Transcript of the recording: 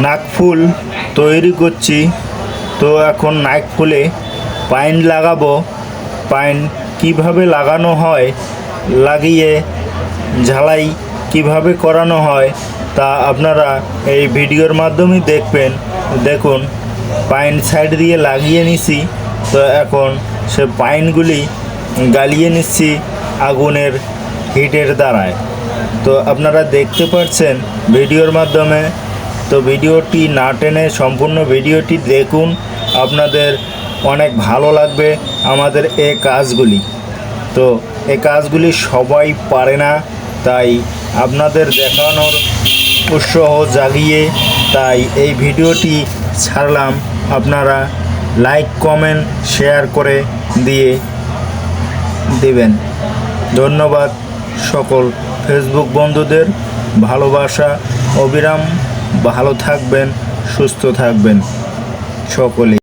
নাকফুল তৈরি করছি। তো এখন নাকফুলে পাইন লাগাবো। পাইন কিভাবে লাগানো হয়, লাগিয়ে ঝালাই কিভাবে করানো হয় তা আপনারা এই ভিডিওর মাধ্যমে দেখবেন। দেখুন, পাইন সাইড দিয়ে লাগিয়ে নিছি। তো এখন সে পাইনগুলি গালিয়ে নিচ্ছি আগুনের হিটের দ্বারায়। তো আপনারা দেখতে পাচ্ছেন ভিডিওর মাধ্যমে। তো ভিডিওটি না টেনে সম্পূর্ণ ভিডিওটি দেখুন, আপনাদের অনেক ভালো লাগবে আমাদের এই কাজগুলি। তো এই কাজগুলি সবাই পারে না, তাই আপনাদের দেখানোর উৎসাহ জাগিয়ে তাই এই ভিডিওটি ছাড়লাম। আপনারা লাইক, কমেন্ট, শেয়ার করে দিয়ে দেবেন। ধন্যবাদ সকল ফেসবুক বন্ধুদের। ভালোবাসা অবিরাম। ভালো থাকবেন, সুস্থ থাকবেন সকলে।